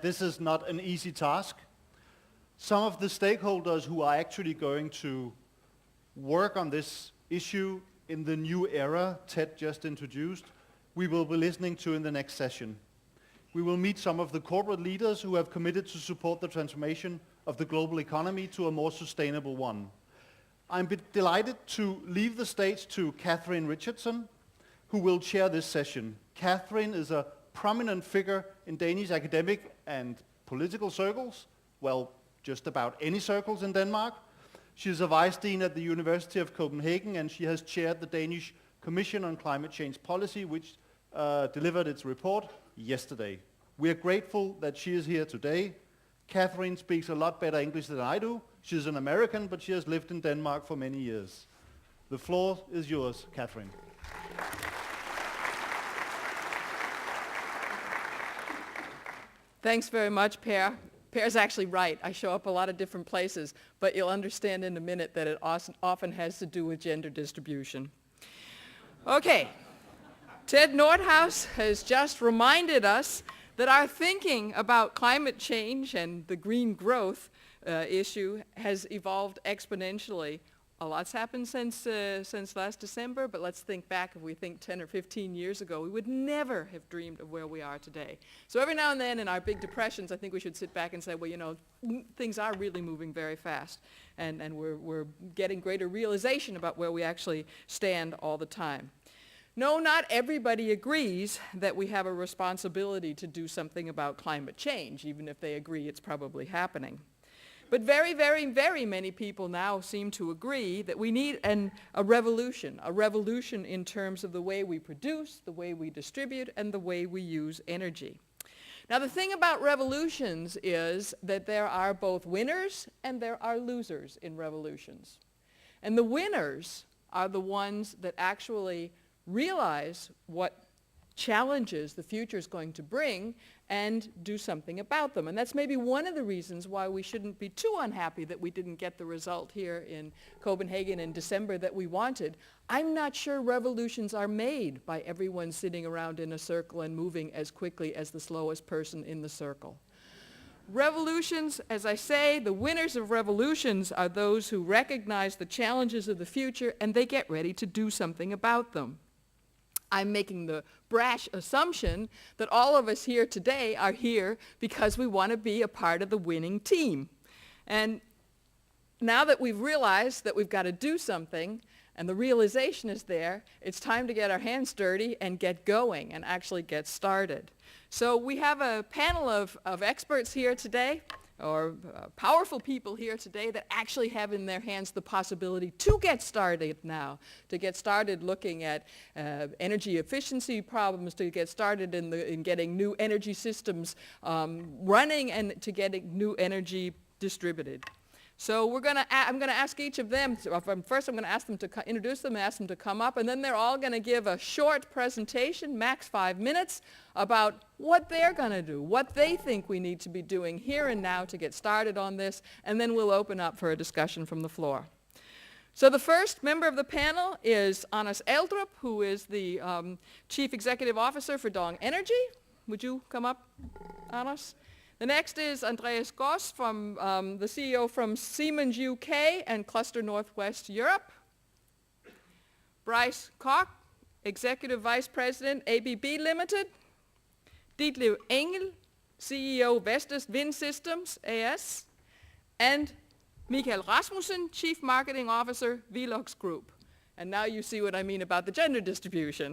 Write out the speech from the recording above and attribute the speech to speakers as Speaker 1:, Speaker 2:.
Speaker 1: This is not an easy task. Some of the stakeholders who are actually going to work on this issue in the new era Ted just introduced, we will be listening to in the next session. We will meet some of the corporate leaders who have committed to support the transformation of the global economy to a more sustainable one. I'm delighted to leave the stage to Katherine Richardson, who will chair this session. Katherine is a prominent figure in Danish academic and political circles, well, just about any circles in Denmark. She is a vice dean at the University of Copenhagen, and she has chaired the Danish Commission on Climate Change Policy, which delivered its report yesterday. We are grateful that she is here today. Katherine speaks a lot better English than I do. She's an American, but she has lived in Denmark for many years. The floor is yours, Katherine.
Speaker 2: Thanks very much, Per. Per's actually right. I show up a lot of different places, but you'll understand in a minute that it often has to do with gender distribution. Okay. Ted Nordhaus has just reminded us that our thinking about climate change and the green growth issue has evolved exponentially. A lot's happened since last December, but let's think back. If we think 10 or 15 years ago, we would never have dreamed of where we are today. So every now and then in our big depressions, I think we should sit back and say, well, you know, things are really moving very fast, and we're getting greater realization about where we actually stand all the time. No, not everybody agrees that we have a responsibility to do something about climate change, even if they agree it's probably happening. But very, very, very many people now seem to agree that we need a revolution in terms of the way we produce, the way we distribute, and the way we use energy. Now, the thing about revolutions is that there are both winners and there are losers in revolutions. And the winners are the ones that actually realize what challenges the future is going to bring and do something about them. And that's maybe one of the reasons why we shouldn't be too unhappy that we didn't get the result here in Copenhagen in December that we wanted. I'm not sure revolutions are made by everyone sitting around in a circle and moving as quickly as the slowest person in the circle. Revolutions, as I say, the winners of revolutions are those who recognize the challenges of the future and they get ready to do something about them. I'm making the brash assumption that all of us here today are here because we want to be a part of the winning team. And now that we've realized that we've got to do something and the realization is there, it's time to get our hands dirty and get going and actually get started. So we have a panel of experts here today, or powerful people here today that actually have in their hands the possibility to get started now, to get started looking at energy efficiency problems, to get started in getting new energy systems running and to getting new energy distributed. So I'm going to ask each of them, first I'm going to ask them to introduce them and ask them to come up, and then they're all going to give a short presentation, max 5 minutes, about what they're going to do, what they think we need to be doing here and now to get started on this, and then we'll open up for a discussion from the floor. So the first member of the panel is Andreas Eldrup, who is the Chief Executive Officer for Dong Energy. Would you come up, Andreas? The next is Andreas Goss, from the CEO from Siemens UK and Cluster Northwest Europe. Brice Koch, Executive Vice President, ABB Limited. Ditlev Engel, CEO Vestas Wind Systems AS. And Michael Rasmussen, Chief Marketing Officer, Velux Group. And now you see what I mean about the gender distribution.